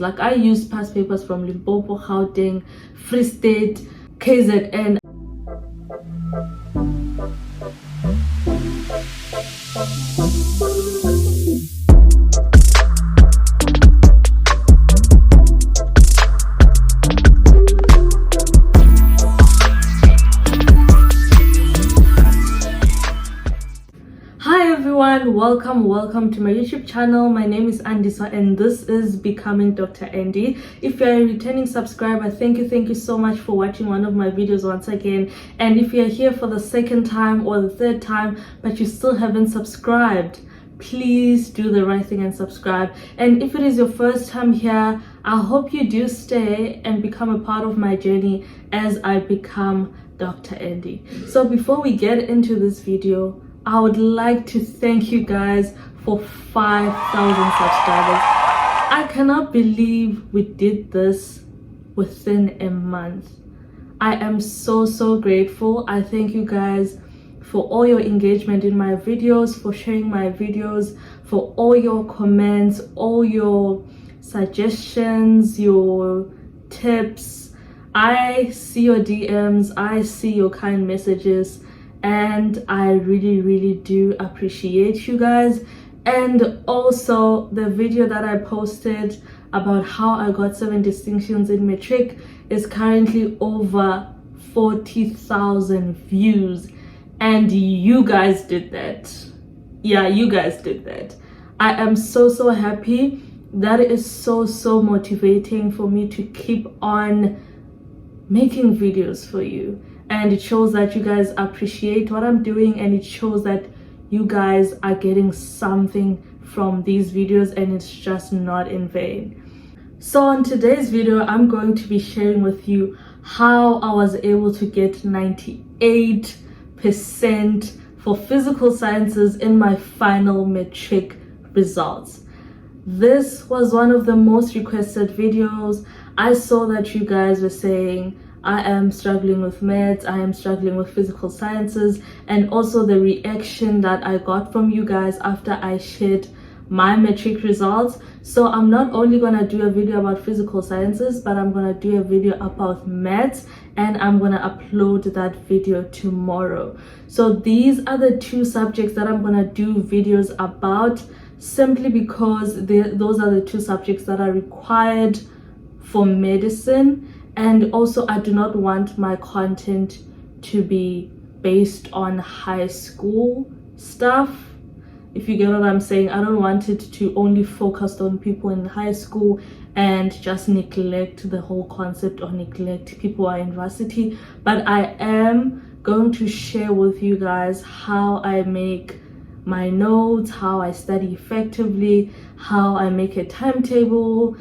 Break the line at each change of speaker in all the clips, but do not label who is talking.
Like I used past papers from Limpopo, Gauteng, Free State, KZN. Welcome to my YouTube channel. My name is Andiswa and this is Becoming Dr. Andy. If you're a returning subscriber, thank you so much for watching one of my videos once again. And if you're here for the second time or the third time but you still haven't subscribed, please do the right thing and subscribe. And if it is your first time here, I hope you do stay and become a part of my journey as I become Dr. Andy. So before we get into this video, I would like to thank you guys for 5,000 subscribers. I cannot believe we did this within a month. I am so grateful. I thank you guys for all your engagement in my videos, for sharing my videos, for all your comments, all your suggestions, your tips. I see your DMs, I see your kind messages, and I really do appreciate you guys. And also the video that I posted about how I got 7 distinctions in MATRIC is currently over 40,000 views, and you guys did that. Yeah, you guys did that. I am so happy. That is so motivating for me to keep on making videos for you. And it shows that you guys appreciate what I'm doing, and it shows that you guys are getting something from these videos and it's just not in vain. So on today's video, I'm going to be sharing with you how I was able to get 98% for physical sciences in my final MATRIC results. This was one of the most requested videos. I saw that you guys were saying, I am struggling with maths, I am struggling with physical sciences, and also the reaction that I got from you guys after I shared my MATRIC results. So I'm not only gonna do a video about physical sciences, but I'm gonna do a video about maths, and I'm gonna upload that video tomorrow. So these are the 2 subjects that I'm gonna do videos about, simply because those are the 2 subjects that are required for medicine. And also I do not want my content to be based on high school stuff, if you get what I'm saying. I don't want it to only focus on people in high school and just neglect the whole concept or neglect people who are in varsity. But I am going to share with you guys how I make my notes, how I study effectively, how I make a timetable,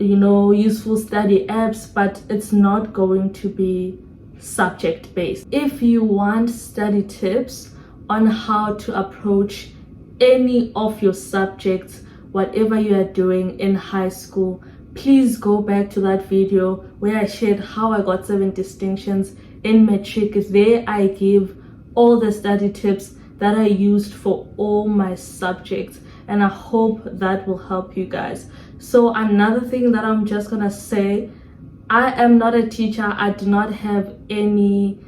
you know, useful study apps, but it's not going to be subject based. If you want study tips on how to approach any of your subjects, whatever you are doing in high school, please go back to that video where I shared how I got 7 distinctions in MATRIC. There I give all the study tips that I used for all my subjects, and I hope that will help you guys. So another thing that I'm just gonna say, I am not a teacher. I do not have any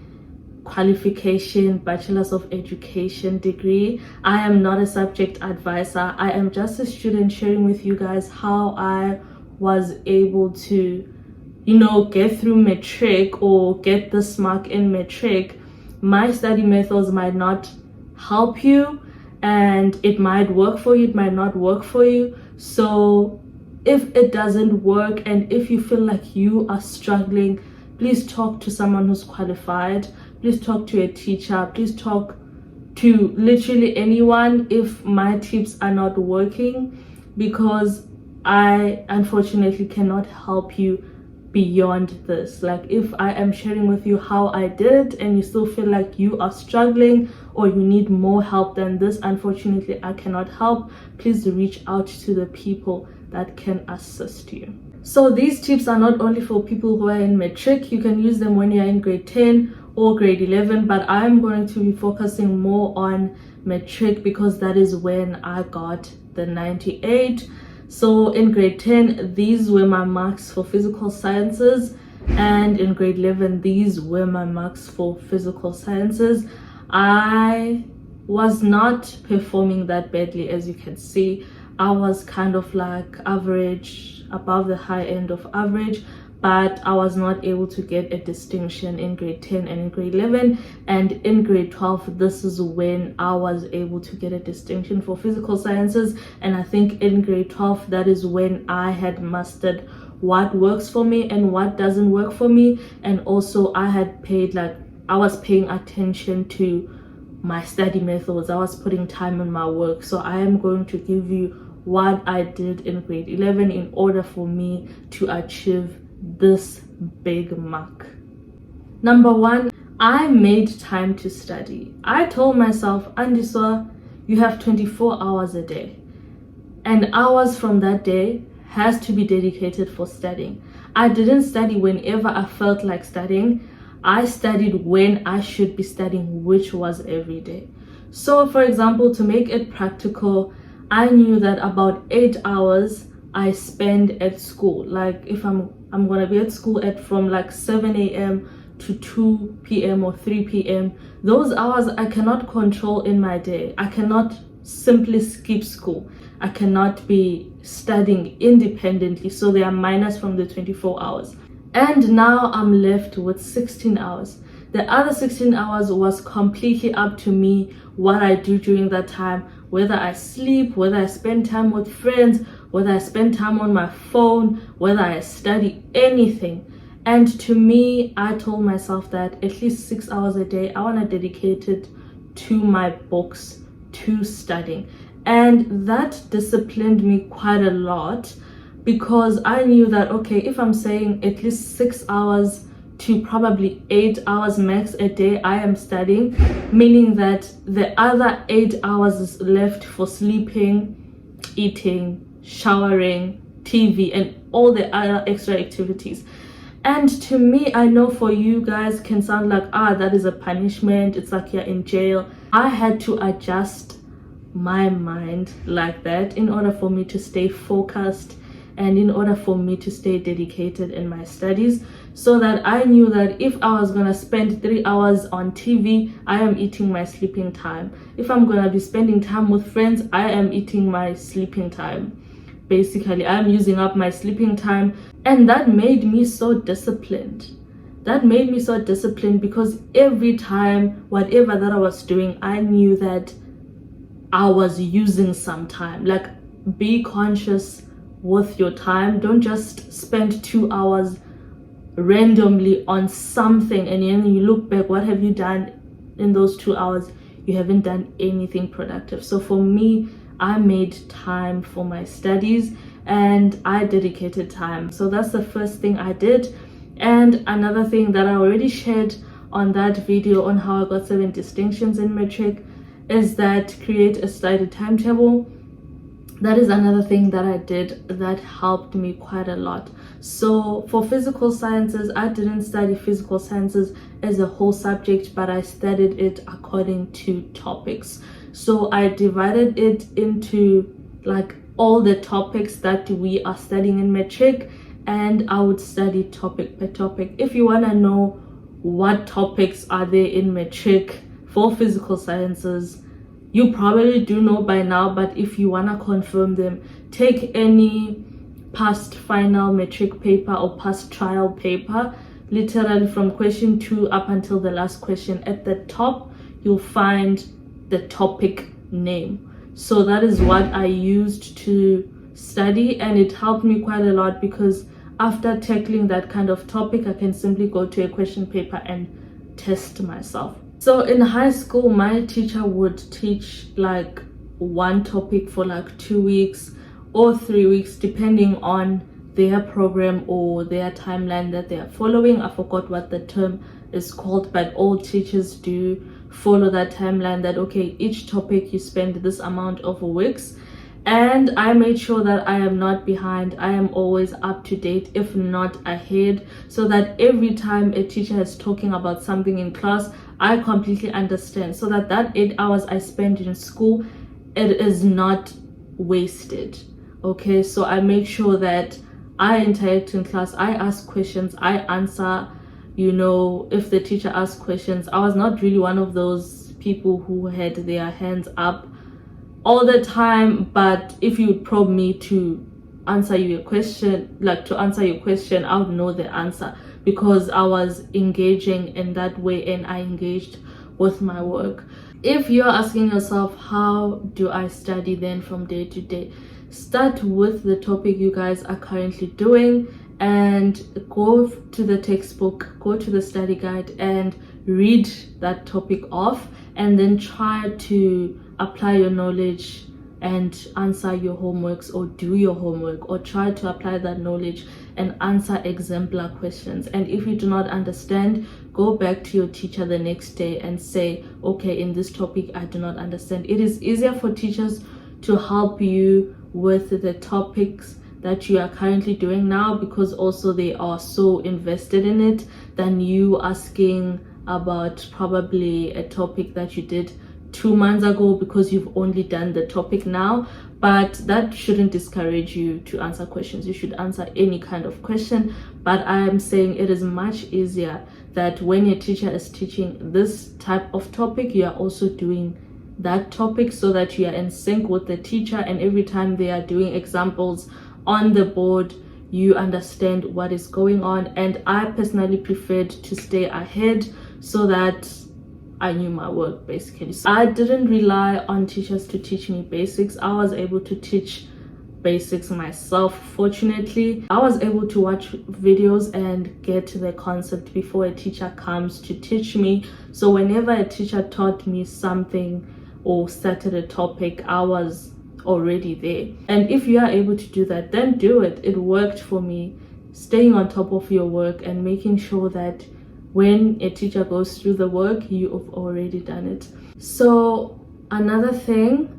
qualification, bachelor's of education degree. I am not a subject advisor. I am just a student sharing with you guys how I was able to, you know, get through MATRIC or get this mark in MATRIC. My study methods might not help you, and it might work for you, it might not work for you. So if it doesn't work and if you feel like you are struggling, please talk to someone who's qualified. Please talk to a teacher. Please talk to literally anyone if my tips are not working, because I unfortunately cannot help you beyond this. Like, if I am sharing with you how I did and you still feel like you are struggling or you need more help than this, unfortunately I cannot help. Please reach out to the people that can assist you. So these tips are not only for people who are in MATRIC. You can use them when you're in grade 10 or grade 11, but I'm going to be focusing more on MATRIC because that is when I got the 98. So in grade 10, these were my marks for physical sciences, and in grade 11, these were my marks for physical sciences. I was not performing that badly, as you can see. I was kind of like average, above the high end of average, but I was not able to get a distinction in grade 10 and in grade 11. And in grade 12, this is when I was able to get a distinction for physical sciences. And I think in grade 12, that is when I had mastered what works for me and what doesn't work for me. And also I was paying attention to my study methods. I was putting time in my work. So I am going to give you what I did in grade 11 in order for me to achieve this big mark. Number one, I made time to study. I told myself, Andiswa, you have 24 hours a day, and hours from that day has to be dedicated for studying. I didn't study whenever I felt like studying. I studied when I should be studying, which was every day. So for example, to make it practical, I knew that about 8 hours I spend at school. Like if I'm gonna be at school from like 7 a.m. to 2 p.m. or 3 p.m. Those hours I cannot control in my day. I cannot simply skip school. I cannot be studying independently. So they are minus from the 24 hours. And now I'm left with 16 hours. The other 16 hours was completely up to me what I do during that time, whether I sleep, whether I spend time with friends, whether I spend time on my phone, whether I study, anything. And to me, I told myself that at least 6 hours a day, I want to dedicate it to my books, to studying. And that disciplined me quite a lot, because I knew that, okay, if I'm saying at least 6 hours to probably 8 hours max a day I am studying, meaning that the other 8 hours is left for sleeping, eating, showering, TV, and all the other extra activities. And to me, I know for you guys can sound like, that is a punishment, it's like you're in jail. I had to adjust my mind like that in order for me to stay focused and in order for me to stay dedicated in my studies, so that I knew that if I was gonna spend 3 hours on TV, I am eating my sleeping time. If I'm gonna be spending time with friends, I am eating my sleeping time. Basically, I'm using up my sleeping time, and that made me so disciplined. That made me so disciplined because every time, whatever that I was doing, I knew that I was using some time. Like, be conscious with your time. Don't just spend 2 hours randomly on something and then you look back, what have you done in those 2 hours? You haven't done anything productive. So for me, I made time for my studies and I dedicated time. So that's the first thing I did. And another thing that I already shared on that video on how I got 7 distinctions in MATRIC is that create a study timetable. That is another thing that I did that helped me quite a lot. So for physical sciences, I didn't study physical sciences as a whole subject, but I studied it according to topics. So I divided it into like all the topics that we are studying in MATRIC, and I would study topic by topic. If you want to know what topics are there in MATRIC for physical sciences, you probably do know by now, but if you want to confirm them, take any past final MATRIC paper or past trial paper, literally from question 2 up until the last question. At the top, you'll find the topic name. So that is what I used to study, and it helped me quite a lot because after tackling that kind of topic, I can simply go to a question paper and test myself. So in high school, my teacher would teach like one topic for like 2 weeks or 3 weeks, depending on their program or their timeline that they are following. I forgot what the term is called, but all teachers do follow that timeline that, okay, each topic you spend this amount of weeks. And I made sure that I am not behind. I am always up to date, if not ahead, so that every time a teacher is talking about something in class, I completely understand, so that 8 hours I spend in school, it is not wasted. Okay, so I make sure that I interact in class, I ask questions, I answer. If the teacher asks questions, I was not really one of those people who had their hands up all the time, but if you would probe me to answer your question, I would know the answer because I was engaging in that way and I engaged with my work. If you're asking yourself, how do I study then from day to day? Start with the topic you guys are currently doing and go to the textbook, go to the study guide and read that topic off, and then try to apply your knowledge and answer your homeworks or do your homework, or try to apply that knowledge and answer exemplar questions. And if you do not understand, go back to your teacher the next day and say, okay, in this topic I do not understand. It is easier for teachers to help you with the topics that you are currently doing now, because also they are so invested in it, than you asking about probably a topic that you did 2 months ago because you've only done the topic now. But that shouldn't discourage you to answer questions. You should answer any kind of question, but I am saying it is much easier that when your teacher is teaching this type of topic, you are also doing that topic, so that you are in sync with the teacher, and every time they are doing examples on the board, you understand what is going on. And I personally preferred to stay ahead so that I knew my work basically. So I didn't rely on teachers to teach me basics. I was able to teach basics myself. Fortunately, I was able to watch videos and get the concept before a teacher comes to teach me. So whenever a teacher taught me something or started a topic, I was already there. And if you are able to do that, then do it. It worked for me. Staying on top of your work and making sure that when a teacher goes through the work, you have already done it. So another thing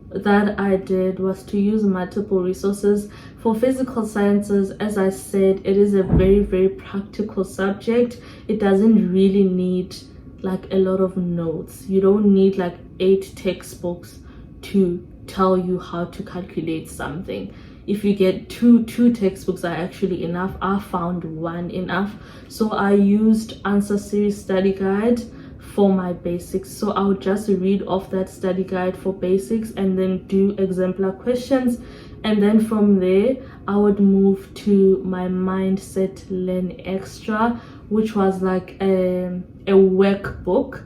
that I did was to use multiple resources. For physical sciences, as I said, it is a very, very practical subject. It doesn't really need like a lot of notes. You don't need like 8 textbooks to tell you how to calculate something. If you get two textbooks are actually enough. I found one enough, so I used answer series study guide for my basics. So I would just read off that study guide for basics and then do exemplar questions, and then from there I would move to my mindset learn extra, which was like a workbook.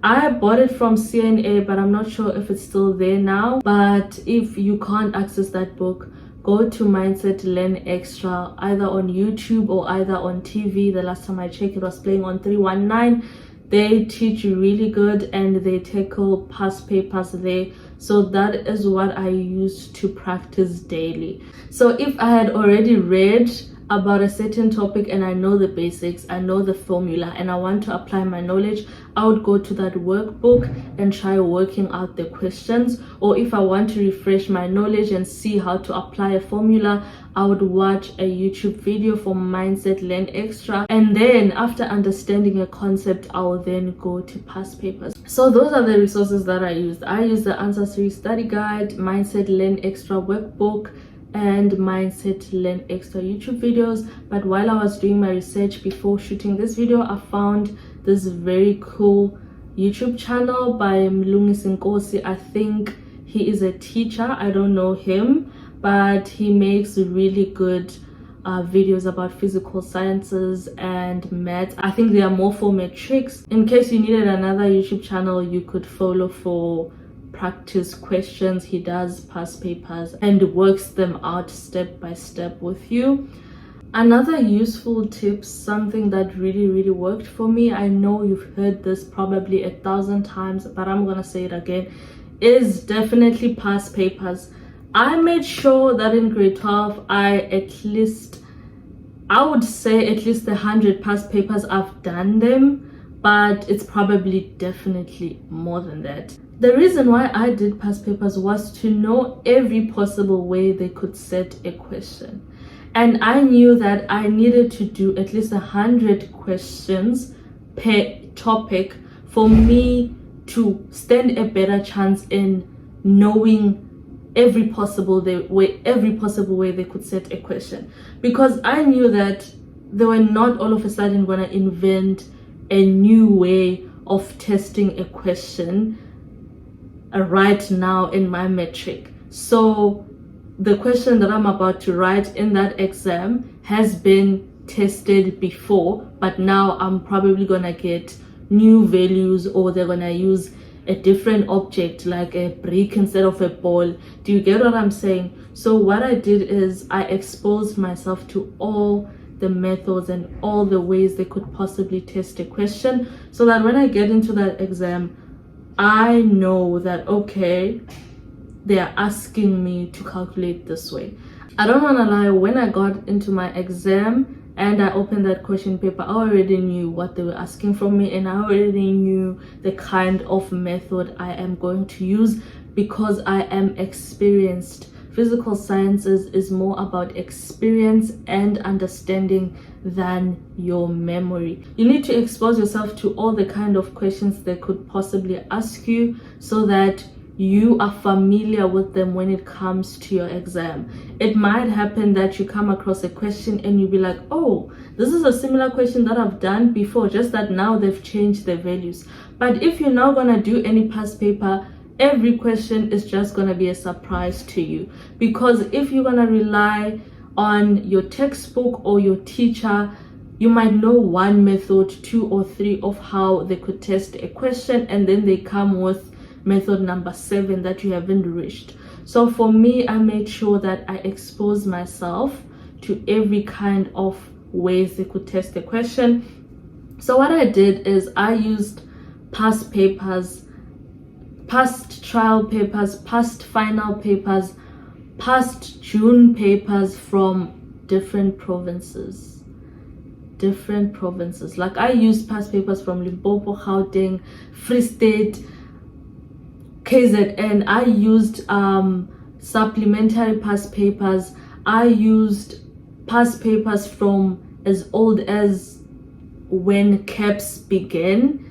I bought it from CNA, but I'm not sure if it's still there now. But if you can't access that book, go to Mindset Learn Extra, either on YouTube or either on TV. The last time I checked, it was playing on 319. They teach really good and they tackle past papers there. So that is what I used to practice daily. So if I had already read about a certain topic and I know the basics, I know the formula, and I want to apply my knowledge, I would go to that workbook and try working out the questions. Or if I want to refresh my knowledge and see how to apply a formula, I would watch a YouTube video for Mindset Learn Extra, and then after understanding a concept, I will then go to past papers. So those are the resources that I used. I used the answer series study guide, Mindset Learn Extra workbook, and Mindset Learn Extra YouTube videos. But while I was doing my research before shooting this video, I found this very cool YouTube channel by Mlungisi Nkosi. I think he is a teacher. I don't know him, but he makes really good videos about physical sciences and maths. I think they are more for matrix. In case you needed another YouTube channel you could follow for practice questions, he does past papers and works them out step by step with you. Another useful tip, something that really worked for me, I know you've heard this probably 1,000 times, but I'm gonna say it again, is definitely past papers. I made sure that in grade 12 I would say at least 100 past papers. I've done them, but it's probably definitely more than that. The reason why I did past papers was to know every possible way they could set a question. And I knew that I needed to do at least 100 questions per topic for me to stand a better chance in knowing every possible way they could set a question, because I knew that they were not all of a sudden going to invent a new way of testing a question right now in my matric. So the question that I'm about to write in that exam has been tested before, but now I'm probably gonna get new values, or they're gonna use a different object like a brick instead of a ball. Do you get what I'm saying? So what I did is I exposed myself to all the methods and all the ways they could possibly test a question, so that when I get into that exam, I know that, okay, they're asking me to calculate this way. I don't want to lie, when I got into my exam and I opened that question paper, I already knew what they were asking from me, and I already knew the kind of method I am going to use, because I am experienced. Physical sciences is more about experience and understanding than your memory. You need to expose yourself to all the kind of questions they could possibly ask you, so that you are familiar with them when it comes to your exam. It might happen that you come across a question and you'll be like, oh, this is a similar question that I've done before, just that now they've changed the values. But if you're not gonna do any past paper, every question is just going to be a surprise to you, because if you're going to rely on your textbook or your teacher, you might know one method, 2 or 3 of how they could test a question, and then they come with method number 7 that you haven't reached. So for me, I made sure that I exposed myself to every kind of ways they could test a question. So what I did is I used past papers, past trial papers, past final papers, past June papers from different provinces. Like I used past papers from Limpopo, Gauteng, Free State, KZN. I used supplementary past papers. I used past papers from as old as when CAPS began.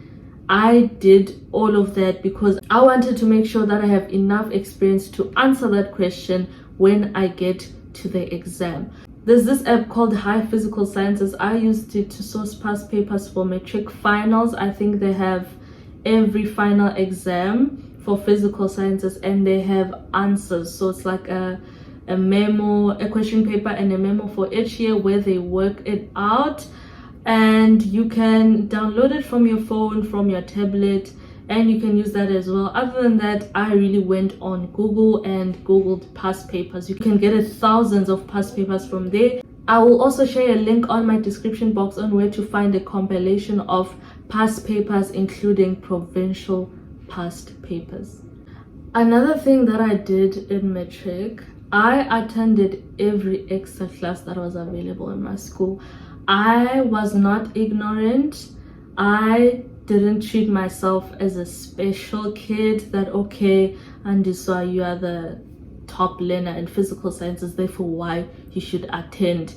I did all of that because I wanted to make sure that I have enough experience to answer that question when I get to the exam. There's this app called High Physical Sciences. I used it to source past papers for matric finals. I think they have every final exam for physical sciences, and they have answers. So it's like a memo, a question paper and a memo for each year where they work it out. And you can download it from your phone, from your tablet, and you can use that as well. Other than that, I really went on Google and Googled past papers. You can get thousands of past papers from there. I will also share a link on my description box on where to find a compilation of past papers, including provincial past papers. Another thing that I did in matric, I attended every extra class that was available in my school. I was not ignorant. I didn't treat myself as a special kid that, okay, Andiswa, you are the top learner in physical sciences, therefore why you should attend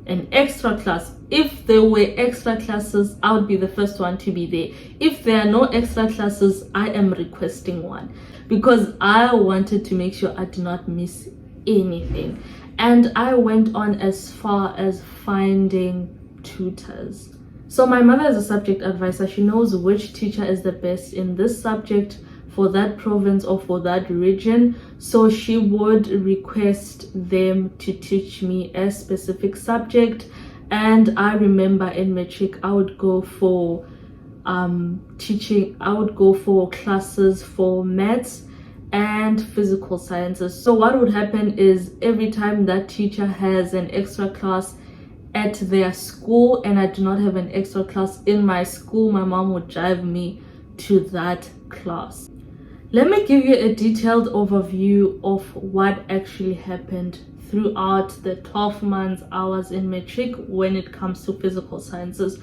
an extra class. If there were extra classes, I would be the first one to be there. If there are no extra classes, I am requesting one, because I wanted to make sure I did not miss anything. And I went on as far as finding tutors. So my mother is a subject advisor. She knows which teacher is the best in this subject for that province or for that region. So she would request them to teach me a specific subject. And I remember in matric, I would go for classes for maths and physical sciences. So what would happen is every time that teacher has an extra class at their school and I do not have an extra class in my school, my mom would drive me to that class. Let me give you a detailed overview of what actually happened throughout the 12 months I was in matric when it comes to physical sciences.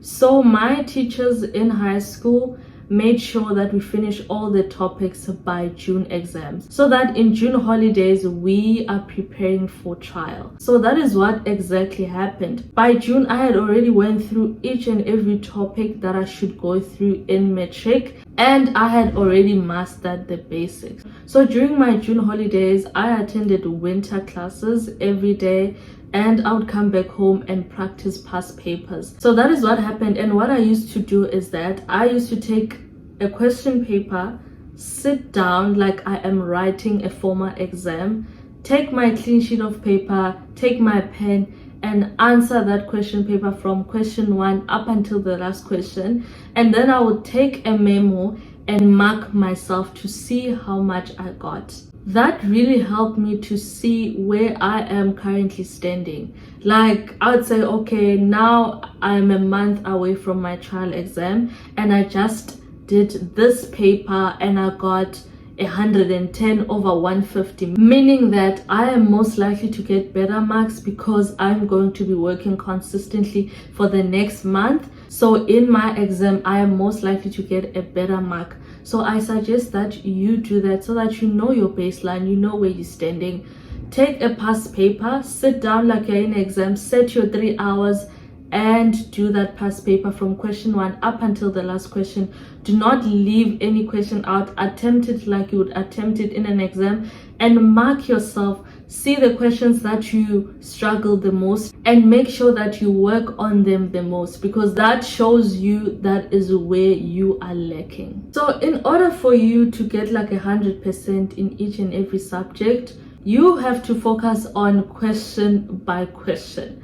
So my teachers in high school made sure that we finish all the topics by June exams, so that in June holidays we are preparing for trial. So that is what exactly happened. By June, I had already went through each and every topic that I should go through in MATRIC, and I had already mastered the basics. So during my June holidays, I attended winter classes every day, and I would come back home and practice past papers. So that is what happened. And what I used to do is that I used to take a question paper, sit down like I am writing a formal exam, take my clean sheet of paper, take my pen, and answer that question paper from question 1 up until the last question. And then I would take a memo and mark myself to see how much I got. That really helped me to see where I am currently standing. Like, I would say, okay, now I'm a month away from my trial exam, and I just did this paper and I got 110 over 150, meaning that I am most likely to get better marks because I'm going to be working consistently for the next month. So in my exam, I am most likely to get a better mark. So I suggest that you do that so that you know your baseline, you know where you're standing. Take a past paper, sit down like you're in an exam, set your 3 hours, and do that past paper from question 1 up until the last question. Do not leave any question out. Attempt it like you would attempt it in an exam, and mark yourself. See the questions that you struggle the most and make sure that you work on them the most, because that shows you that is where you are lacking. So in order for you to get like 100% in each and every subject, you have to focus on question by question.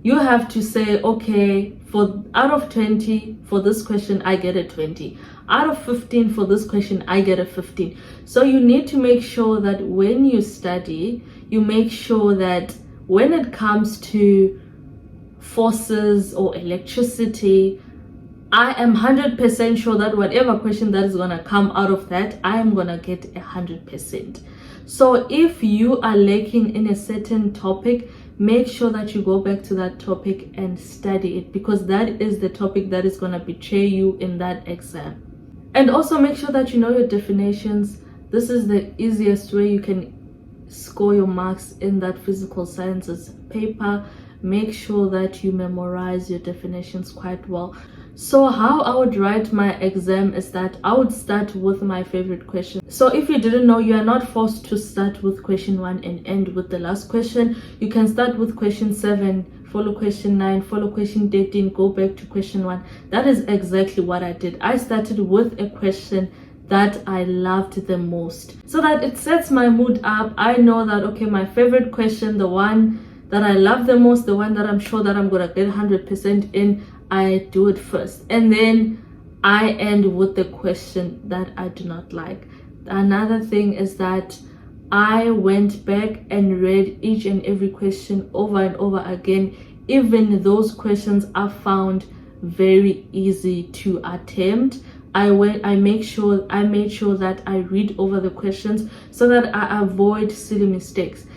You have to say, okay, for out of 20 for this question, I get a 20. Out of 15 for this question, I get a 15. So you need to make sure that when you study, you make sure that when it comes to forces or electricity, I am 100% sure that whatever question that is going to come out of that, I am going to get 100%. So if you are lacking in a certain topic, make sure that you go back to that topic and study it, because that is the topic that is going to betray you in that exam. And also make sure that you know your definitions. This is the easiest way you can score your marks in that physical sciences paper. Make sure that you memorize your definitions quite well. So how I would write my exam is that I would start with my favorite question. So if you didn't know, you are not forced to start with question 1 and end with the last question. You can start with question 7, follow question 9, follow question 13, go back to question 1. That is exactly what I did. I started with a question that I loved the most, so that it sets my mood up. I know that, okay, my favorite question, the one that I love the most, the one that I'm sure that I'm gonna get 100% in, I do it first, and then I end with the question that I do not like. Another thing is that I went back and read each and every question over and over again. Even those questions I found very easy to attempt, I made sure that I read over the questions so that I avoid silly mistakes.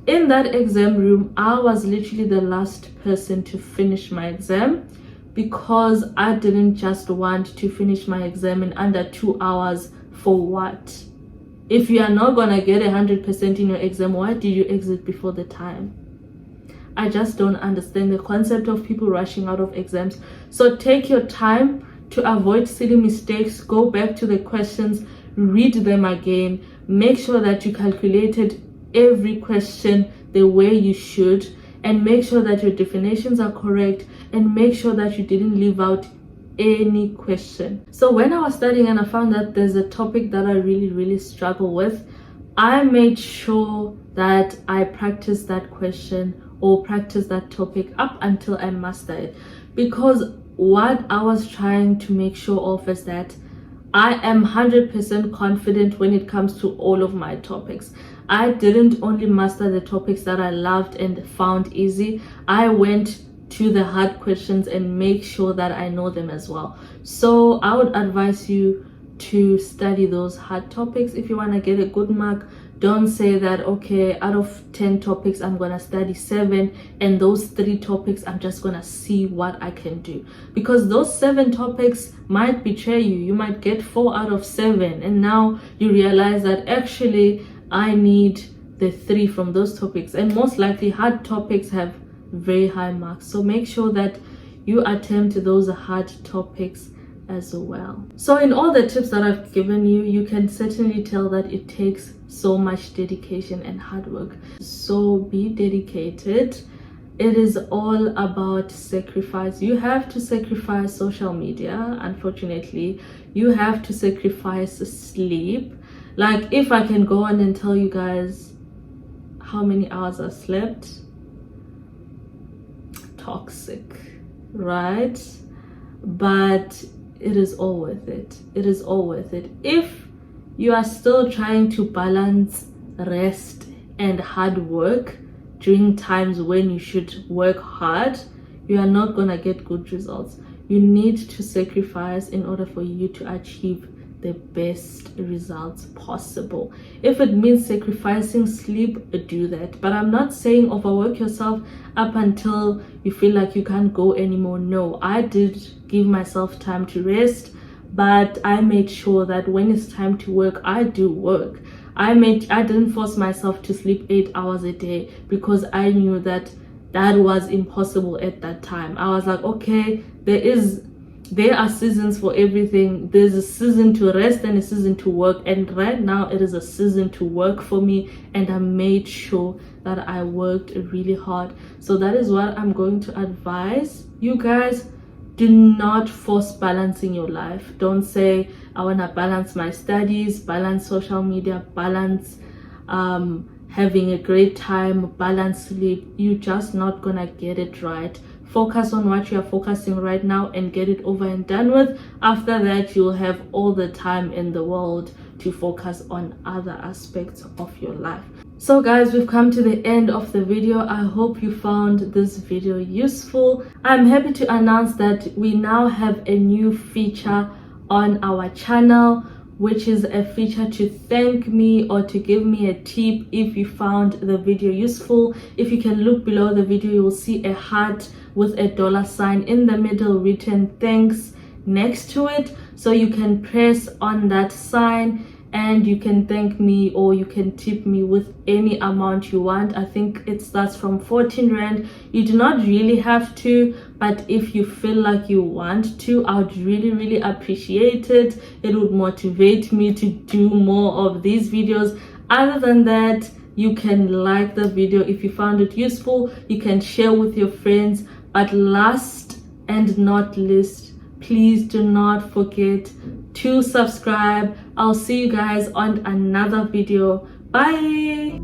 In that exam room, I was literally the last person to finish my exam, because I didn't just want to finish my exam in under 2 hours. For what? If you are not gonna get 100% in your exam, why did you exit before the time? I just don't understand the concept of people rushing out of exams. So take your time to avoid silly mistakes. Go back to the questions, read them again, make sure that you calculated every question the way you should, and make sure that your definitions are correct, and make sure that you didn't leave out any question. So when I was studying and I found that there's a topic that I really struggle with, I made sure that I practice that question or practice that topic up until I master it, because what I was trying to make sure of is that I am 100% confident when it comes to all of my topics. I didn't only master the topics that I loved and found easy. I went to the hard questions and make sure that I know them as well. So I would advise you to study those hard topics if you want to get a good mark. Don't say that, okay, out of 10 topics I'm gonna study 7, and those 3 topics I'm just gonna see what I can do, because those 7 topics might betray you. You might get 4 out of 7, and now you realize that actually I need the 3 from those topics, and most likely hard topics have very high marks. So make sure that you attempt those hard topics as well. So in all the tips that I've given you, you can certainly tell that it takes so much dedication and hard work. So be dedicated. It is all about sacrifice. You have to sacrifice social media, unfortunately. You have to sacrifice sleep. Like, if I can go on and tell you guys how many hours I slept, toxic, right? But it is all worth it. It is all worth it. If you are still trying to balance rest and hard work during times when you should work hard, you are not gonna get good results. You need to sacrifice in order for you to achieve the best results possible. If it means sacrificing sleep, do that. But I'm not saying overwork yourself up until you feel like you can't go anymore. No, I did give myself time to rest, but I made sure that when it's time to work, I do work. I didn't force myself to sleep 8 hours a day, because I knew that that was impossible at that time. I was like, okay, there are seasons for everything. There's a season to rest and a season to work, and right now it is a season to work for me, and I made sure that I worked really hard. So that is what I'm going to advise you guys. Do not force balancing your life. Don't say, I want to balance my studies, balance social media, balance having a great time, balance sleep. You're just not gonna get it right. Focus on what you are focusing right now and get it over and done with. After that, you'll have all the time in the world to focus on other aspects of your life. So guys, we've come to the end of the video. I hope you found this video useful. I'm happy to announce that we now have a new feature on our channel, which is a feature to thank me or to give me a tip if you found the video useful. If you can look below the video, you will see a heart with a $sign in the middle written thanks next to it. So you can press on that sign and you can thank me, or you can tip me with any amount you want. I think it starts from 14 Rand. You do not really have to, but if you feel like you want to, I would really appreciate it. It would motivate me to do more of these videos. Other than that, you can like the video if you found it useful. You can share with your friends. But last and not least, please do not forget to subscribe. I'll see you guys on another video. Bye.